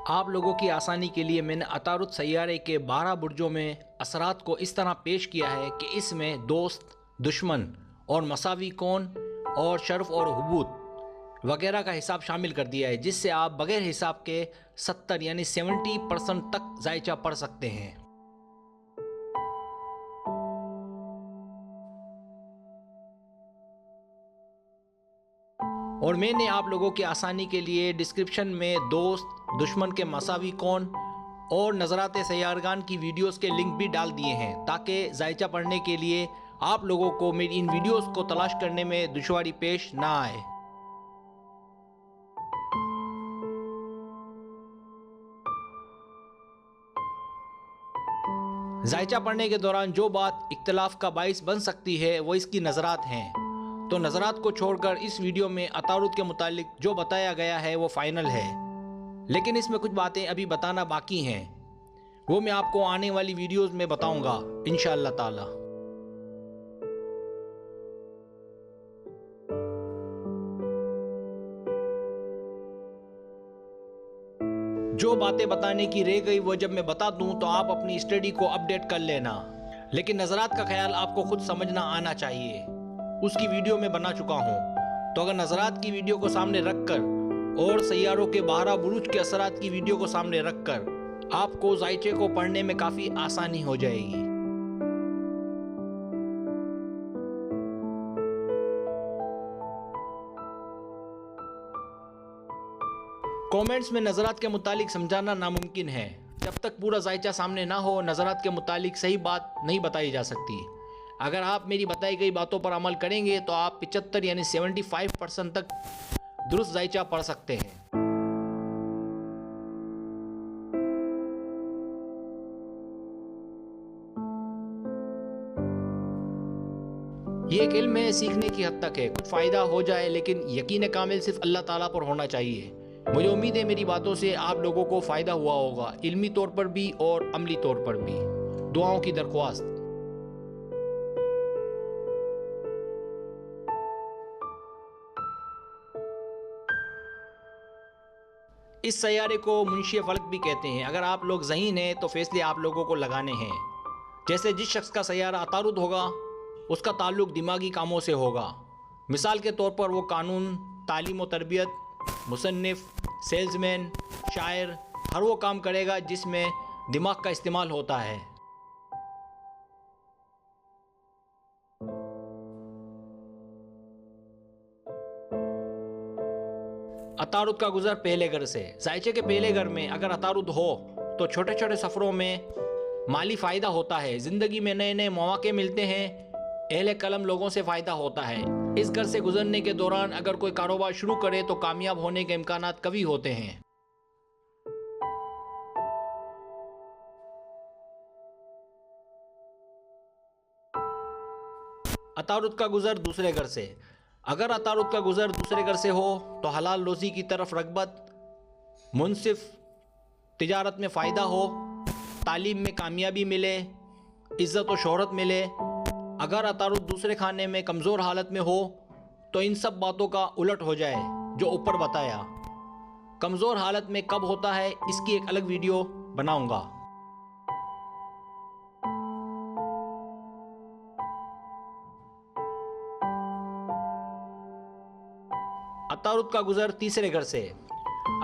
आप लोगों की आसानी के लिए मैंने अतारुद सैयारे के 12 बुर्जों में असरात को इस तरह पेश किया है कि इसमें दोस्त, दुश्मन और मसावी कौन और शर्फ और हुबूत वगैरह का हिसाब शामिल कर दिया है, जिससे आप बगैर हिसाब के 70 यानी 70% तक जायचा पढ़ सकते हैं। और मैंने आप लोगों की आसानी के लिए डिस्क्रिप्शन में दोस्त, दुश्मन के मसावी कौन और नज़रात सैयारगान की वीडियोस के लिंक भी डाल दिए हैं, ताकि जायचा पढ़ने के लिए आप लोगों को मेरी इन वीडियोस को तलाश करने में दुश्वारी पेश ना आए। जायचा पढ़ने के दौरान जो बात इख्तिलाफ का बाइस बन सकती है वो इसकी नज़रात हैं। तो नज़रात को छोड़कर इस वीडियो में अतारुद के मुतालिक जो बताया गया है वो फाइनल है, लेकिन इसमें कुछ बातें अभी बताना बाकी हैं, वो मैं आपको आने वाली वीडियोस में बताऊंगा इंशाअल्लाह ताला। जो बातें बताने की रह गई वो जब मैं बता दूं तो आप अपनी स्टडी को अपडेट कर लेना, लेकिन नज़रात का ख्याल आपको खुद समझना आना चाहिए। उसकी वीडियो में बना चुका हूँ, तो अगर नज़रात की वीडियो को सामने रखकर और सैयारों के 12 बुरुज के असरात की वीडियो को सामने रखकर आपको जायचे को पढ़ने में काफ़ी आसानी हो जाएगी। कमेंट्स में नज़रात के मुतालिक समझाना नामुमकिन है। जब तक पूरा जायचा सामने ना हो, नज़रात के मुतालिक सही बात नहीं बताई जा सकती। अगर आप मेरी बताई गई बातों पर अमल करेंगे तो आप 75 यानी 75% तक दुरुस्त जायचा पढ़ सकते हैं। ये एक इल्म है, सीखने की हद तक है, कुछ फ़ायदा हो जाए लेकिन यकीन कामिल सिर्फ अल्लाह ताला पर होना चाहिए। मुझे उम्मीद है मेरी बातों से आप लोगों को फ़ायदा हुआ होगा, इल्मी तौर पर भी और अमली तौर पर भी। दुआओं की दरख्वास्त। इस सैयारे को मुंशी फलक भी कहते हैं। अगर आप लोग ज़हीन हैं तो फैसले आप लोगों को लगाने हैं। जैसे जिस शख्स का सैयारा अतारुद होगा उसका ताल्लुक दिमागी कामों से होगा। मिसाल के तौर पर वो कानून, तालीम व तरबियत, मुसन्निफ़, सेल्समैन, शायर, हर वो काम करेगा जिसमें दिमाग का इस्तेमाल होता है। अतारुद का गुजर पहले घर से। जायचे के पहले घर में अगर अतारुद हो तो छोटे छोटे सफ़रों में माली फ़ायदा होता है, ज़िंदगी में नए नए मौके मिलते हैं, अहले कलम लोगों से फ़ायदा होता है। इस घर से गुजरने के दौरान अगर कोई कारोबार शुरू करे तो कामयाब होने के इम्कानात कवी होते हैं। अतारुद का गुजर दूसरे घर से। अगर अतारुद का गुजर दूसरे घर से हो तो हलाल रोज़ी की तरफ रगबत, मुनसिफ तिजारत में फ़ायदा हो, तालीम में कामयाबी मिले, इज़्ज़त व शोहरत मिले। अगर अतारुद दूसरे खाने में कमज़ोर हालत में हो तो इन सब बातों का उलट हो जाए जो ऊपर बताया। कमज़ोर हालत में कब होता है इसकी एक अलग वीडियो बनाऊंगा। अतारुद का गुजर तीसरे घर से।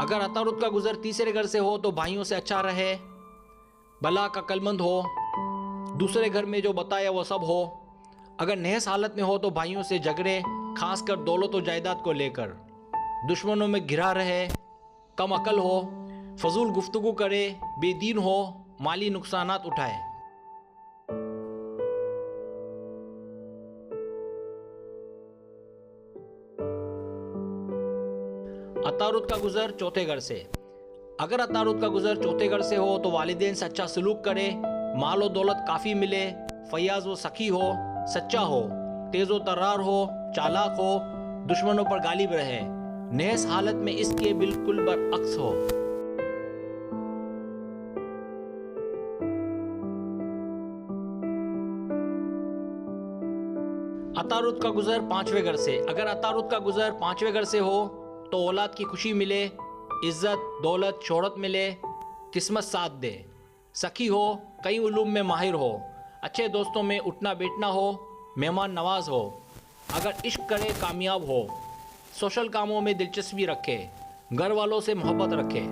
अगर अतारुद का गुजर तीसरे घर से हो तो भाइयों से अच्छा रहे, भला का कलमंद हो, दूसरे घर में जो बताया वो सब हो। अगर नहस हालत में हो तो भाइयों से झगड़े, खासकर दौलत व जायदाद को लेकर। दुश्मनों में घिरा रहे, कम अकल हो, फजूल गुफ्तगू करे, बेदीन हो, माली नुकसानात उठाए। अतारुद का गुजर चौथे घर से। अगर अतारुद का गुजर चौथे घर से हो तो वालिदैन से अच्छा सलूक करे, माल और दौलत काफ़ी मिले, फयाज व सखी हो, सच्चा हो, तेज़ो तर्रार हो, चालाक हो, दुश्मनों पर गालिब रहे, नेहस हालत में इसके बिल्कुल बरअक्स हो। अतारुद का गुजर पांचवें घर से। अगर अतारुद का गुजर पांचवें घर से हो तो औलाद की खुशी मिले, इज्जत, दौलत, शोहरत मिले, किस्मत साथ दे, सखी हो, कई उलूम में माहिर हो, अच्छे दोस्तों में उठना बैठना हो, मेहमान नवाज हो, अगर इश्क करे कामयाब हो, सोशल कामों में दिलचस्पी रखे, घर वालों से मोहब्बत रखे।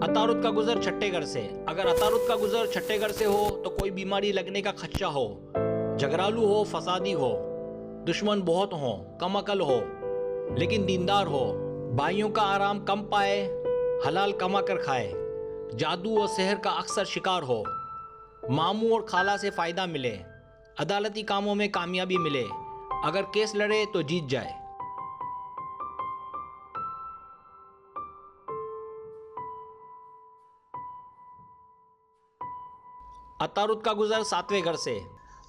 अतारुद का गुजर छठे घर से। अगर अतारुद का गुजर छठे घर से हो तो कोई बीमारी लगने का खदशा हो, झगड़ालू हो, फसादी हो, दुश्मन बहुत हो, कम अकल हो लेकिन दीनदार हो, भाइयों का आराम कम पाए, हलाल कमा कर खाए, जादू और सहर का अक्सर शिकार हो, मामू और खाला से फ़ायदा मिले, अदालती कामों में कामयाबी मिले, अगर केस लड़े तो जीत जाए। अतारुद का गुजर सातवें घर से।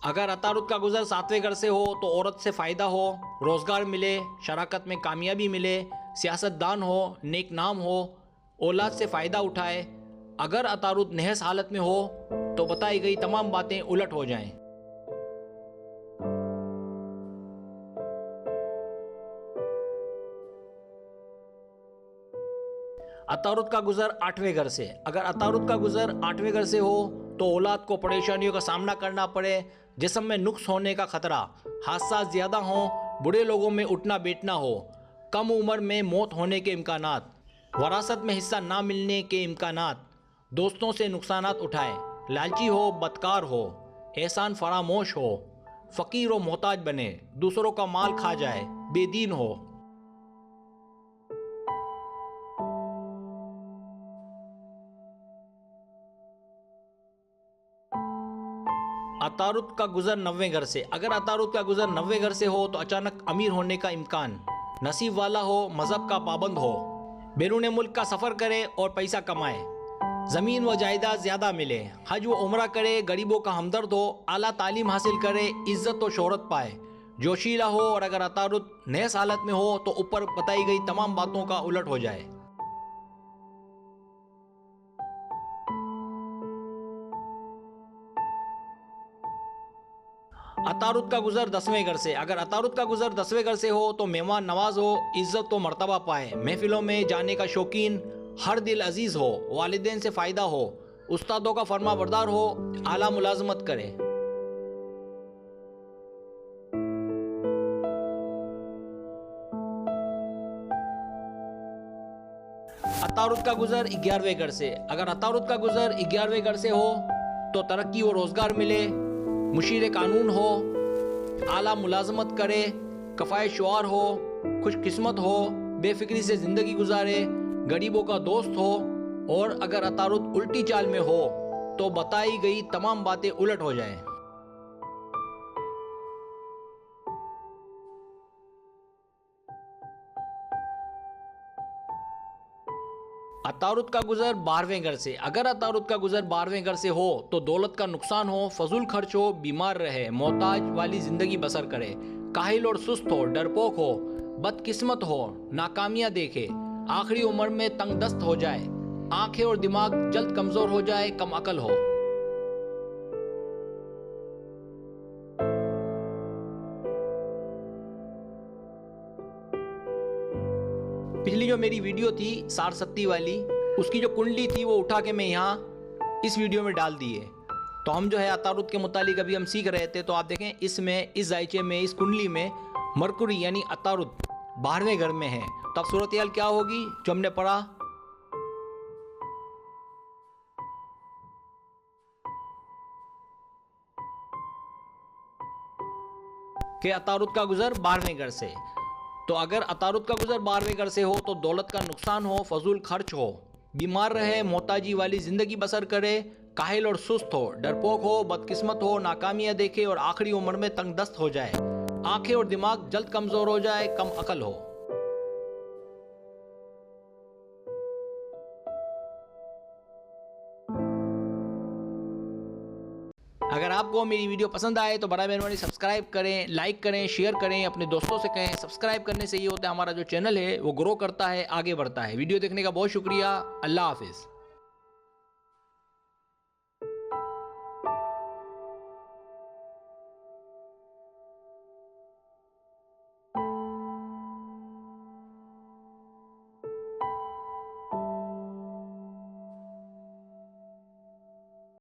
अगर अतारुद का गुजर सातवें घर से हो तो औरत से फ़ायदा हो, रोज़गार मिले, शराकत में कामयाबी मिले, सियासतदान हो, नेक नाम हो, औलाद से फ़ायदा उठाए। अगर अतारुद नेहस हालत में हो तो बताई गई तमाम बातें उलट हो जाएं। अतारुद का गुजर आठवें घर से। अगर अतारुद का गुजर आठवें घर से हो तो औलाद को परेशानियों का सामना करना पड़े, जिस्म में नुक्स होने का खतरा, हादसा ज़्यादा हो, बूढ़े लोगों में उठना बैठना हो, कम उम्र में मौत होने के इम्कानात, वरासत में हिस्सा ना मिलने के इम्कानात, दोस्तों से नुकसानात उठाए, लालची हो, बदकार हो, एहसान फरामोश हो, फ़कीर व मोहताज बने, दूसरों का माल खा जाए, बेदीन हो। अतारुद का गुजर नवें घर से। अगर अतारुद का गुजर नवें घर से हो तो अचानक अमीर होने का इम्कान, नसीब वाला हो, मज़हब का पाबंद हो, बैरून मुल्क का सफ़र करे और पैसा कमाए, ज़मीन व जायदाद ज़्यादा मिले, हज व उम्रा करे, गरीबों का हमदर्द हो, आला तालीम हासिल करे, इज़्ज़त व शोहरत पाए, जोशीला हो। और अगर अतारुद नेहस हालत में हो तो ऊपर बताई गई तमाम बातों का उलट हो जाए। अतारुद का गुजर 10वें घर से। अगर अतारुद का गुजर 10वें घर से हो तो मेहमान नवाज हो, इज्जत तो मर्तबा पाए, महफिलों में जाने का शौकीन, हर दिल अजीज हो, वालिदैन से फ़ायदा हो, उस्तादों का फरमा बरदार हो, आला मुलाजमत करे। अतारुद का गुजर 11वें घर से। अगर अतारुद का गुजर 11वें घर से हो तो तरक्की व रोज़गार मिले, मुशीर कानून हो, आला मुलाजमत करे, कफ़ाए शुआर हो, खुशकिस्मत हो, बेफिक्री से ज़िंदगी गुजारे, गरीबों का दोस्त हो। और अगर अतारुद उल्टी चाल में हो तो बताई गई तमाम बातें उलट हो जाएं। अतारुद का गुजर 12वें घर से। अगर अतारुद का गुजर 12वें घर से हो तो दौलत का नुकसान हो, फजूल खर्च हो, बीमार रहे, मोहताज वाली ज़िंदगी बसर करे, काहिल और सुस्त हो, डरपोक हो, बदकिस्मत हो, नाकामियाँ देखे, आखिरी उम्र में तंगदस्त हो जाए, आंखें और दिमाग जल्द कमज़ोर हो जाए, कम अकल हो। पिछली जो मेरी वीडियो थी सारसत्ती वाली, उसकी जो कुंडली थी वो उठा के मैं यहाँ इस वीडियो में डाल दी है। तो हम जो है अतारुद के मुतालिक अभी हम सीख रहे थे, तो आप देखें इसमें, इस जायचे में, इस कुंडली में मरकुरी यानी अतारुद 12वें घर में है। तो अब सूरत हाल क्या होगी जो हमने पढ़ा, कि अतारुद का गुजर 12वें घर से। तो अगर अतारुद का गुजर 12वें घर से हो तो दौलत का नुकसान हो, फजूल खर्च हो, बीमार रहे, मोहताजी वाली ज़िंदगी बसर करे, काहिल और सुस्त हो, डरपोक हो, बदकिस्मत हो, नाकामियां देखे और आखिरी उम्र में तंगदस्त हो जाए, आंखें और दिमाग जल्द कमजोर हो जाए, कम अकल हो। अगर आपको मेरी वीडियो पसंद आए तो बड़ा मेहरबानी सब्सक्राइब करें, लाइक करें, शेयर करें, अपने दोस्तों से कहें। सब्सक्राइब करने से ये होता है हमारा जो चैनल है वो ग्रो करता है, आगे बढ़ता है। वीडियो देखने का बहुत शुक्रिया। अल्लाह हाफिज़।